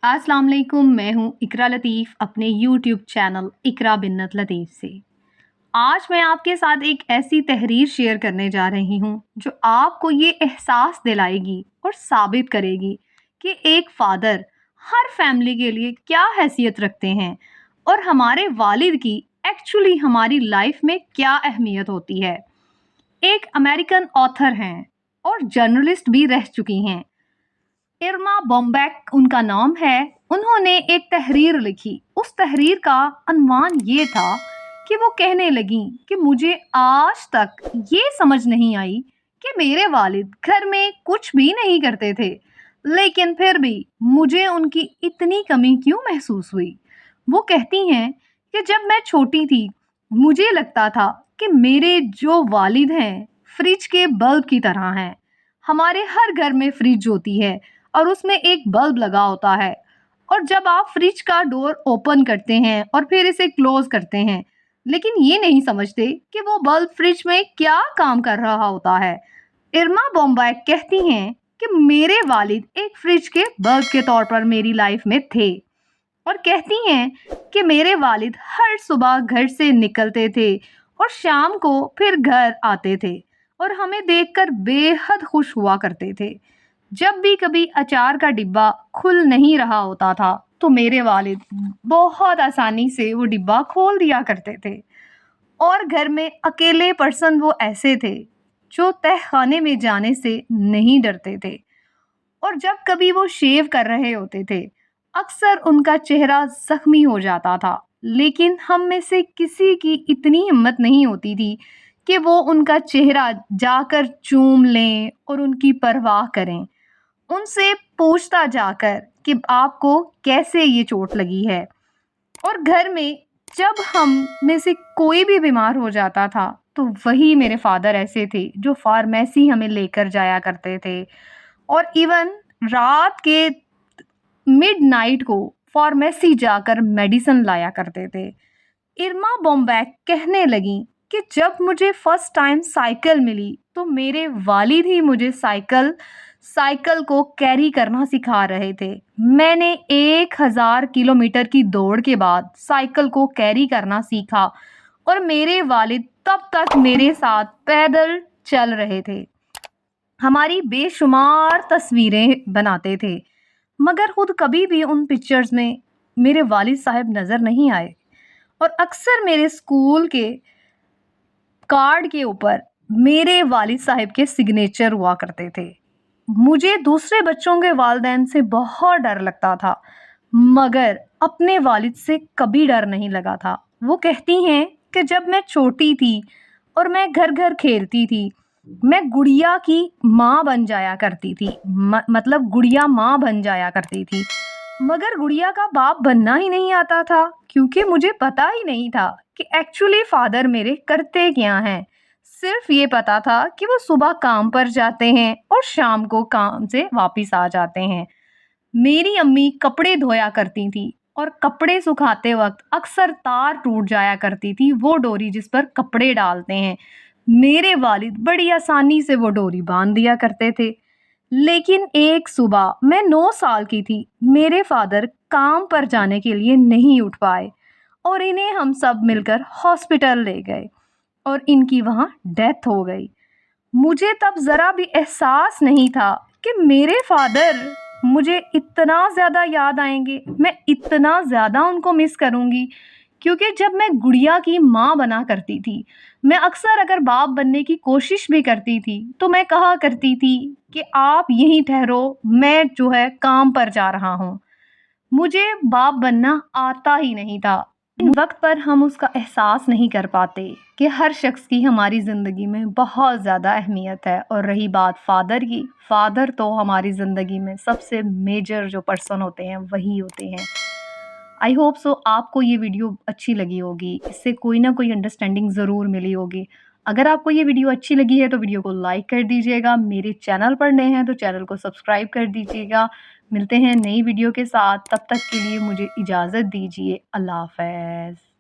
अस्सलाम वालेकुम। मैं हूँ इकरा लतीफ़ अपने यूट्यूब चैनल इकरा बिन्नत लतीफ़ से। आज मैं आपके साथ एक ऐसी तहरीर शेयर करने जा रही हूँ जो आपको ये एहसास दिलाएगी और साबित करेगी कि एक फ़ादर हर फैमिली के लिए क्या हैसियत रखते हैं और हमारे वालिद की एक्चुअली हमारी लाइफ में क्या अहमियत होती है। एक अमेरिकन ऑथर हैं और जर्नलिस्ट भी रह चुकी हैं। इरमा बॉम्बैक उनका नाम है। उन्होंने एक तहरीर लिखी। उस तहरीर का अनवान ये था कि वो कहने लगी कि मुझे आज तक ये समझ नहीं आई कि मेरे वालिद घर में कुछ भी नहीं करते थे, लेकिन फिर भी मुझे उनकी इतनी कमी क्यों महसूस हुई। वो कहती हैं कि जब मैं छोटी थी मुझे लगता था कि मेरे जो वालिद हैं फ्रिज के बल्ब की तरह हैं। हमारे हर घर में फ्रिज होती है और उसमें एक बल्ब लगा होता है, और जब आप फ्रिज का डोर ओपन करते हैं और फिर इसे क्लोज करते हैं, लेकिन ये नहीं समझते कि वो बल्ब फ्रिज में क्या काम कर रहा होता है। इरमा बॉम्बैक कहती हैं कि मेरे वालिद एक फ्रिज के बल्ब के तौर पर मेरी लाइफ में थे, और कहती हैं कि मेरे वालिद हर सुबह घर से निकलते थे और शाम को फिर घर आते थे और हमें देखकर बेहद खुश हुआ करते थे। जब भी कभी अचार का डिब्बा खुल नहीं रहा होता था तो मेरे वालिद बहुत आसानी से वो डिब्बा खोल दिया करते थे, और घर में अकेले पर्सन वो ऐसे थे जो तहखाने में जाने से नहीं डरते थे। और जब कभी वो शेव कर रहे होते थे अक्सर उनका चेहरा जख्मी हो जाता था, लेकिन हम में से किसी की इतनी हिम्मत नहीं होती थी कि वो उनका चेहरा जाकर चूम लें और उनकी परवाह करें, उनसे पूछता जाकर कि आपको कैसे ये चोट लगी है। और घर में जब हम में से कोई भी बीमार हो जाता था तो वही मेरे फादर ऐसे थे जो फार्मेसी हमें लेकर जाया करते थे, और इवन रात के मिडनाइट को फार्मेसी जाकर मेडिसिन लाया करते थे। इरमा बॉम्बैक कहने लगी कि जब मुझे फर्स्ट टाइम साइकिल मिली तो मेरे वालिद ही मुझे साइकिल साइकिल को कैरी करना सिखा रहे थे। मैंने 1000 किलोमीटर की दौड़ के बाद साइकिल को कैरी करना सीखा, और मेरे वालिद तब तक मेरे साथ पैदल चल रहे थे, हमारी बेशुमार तस्वीरें बनाते थे, मगर खुद कभी भी उन पिक्चर्स में मेरे वालिद साहब नज़र नहीं आए। और अक्सर मेरे स्कूल के कार्ड के ऊपर मेरे वालिद साहब के सिग्नेचर हुआ करते थे। मुझे दूसरे बच्चों के वालिदैन से बहुत डर लगता था, मगर अपने वालिद से कभी डर नहीं लगा था। वो कहती हैं कि जब मैं छोटी थी और मैं घर घर खेलती थी, मैं गुड़िया की माँ बन जाया करती थी, मतलब गुड़िया माँ बन जाया करती थी, मगर गुड़िया का बाप बनना ही नहीं आता था क्योंकि मुझे पता ही नहीं था कि एक्चुअली फादर मेरे करते क्या हैं। सिर्फ ये पता था कि वो सुबह काम पर जाते हैं और शाम को काम से वापस आ जाते हैं। मेरी अम्मी कपड़े धोया करती थी और कपड़े सुखाते वक्त अक्सर तार टूट जाया करती थी, वो डोरी जिस पर कपड़े डालते हैं। मेरे वालिद बड़ी आसानी से वो डोरी बांध दिया करते थे। लेकिन एक सुबह मैं 9 साल की थी, मेरे फादर काम पर जाने के लिए नहीं उठ पाए और इन्हें हम सब मिलकर हॉस्पिटल ले गए और इनकी वहाँ डेथ हो गई। मुझे तब ज़रा भी एहसास नहीं था कि मेरे फादर मुझे इतना ज़्यादा याद आएंगे, मैं इतना ज़्यादा उनको मिस करूँगी, क्योंकि जब मैं गुड़िया की माँ बना करती थी, मैं अक्सर अगर बाप बनने की कोशिश भी करती थी तो मैं कहा करती थी कि आप यहीं ठहरो, मैं जो है काम पर जा रहा हूँ। मुझे बाप बनना आता ही नहीं था। वक्त पर हम उसका एहसास नहीं कर पाते कि हर शख्स की हमारी ज़िंदगी में बहुत ज़्यादा अहमियत है। और रही बात फादर की, फादर तो हमारी ज़िंदगी में सबसे मेजर जो पर्सन होते हैं वही होते हैं। आई होप सो आपको ये वीडियो अच्छी लगी होगी, इससे कोई ना कोई अंडरस्टैंडिंग ज़रूर मिली होगी। अगर आपको ये वीडियो अच्छी लगी है तो वीडियो को लाइक कर दीजिएगा, मेरे चैनल पर नए हैं तो चैनल को सब्सक्राइब कर दीजिएगा। मिलते हैं नई वीडियो के साथ, तब तक के लिए मुझे इजाज़त दीजिए। अल्लाह हाफ़िज़।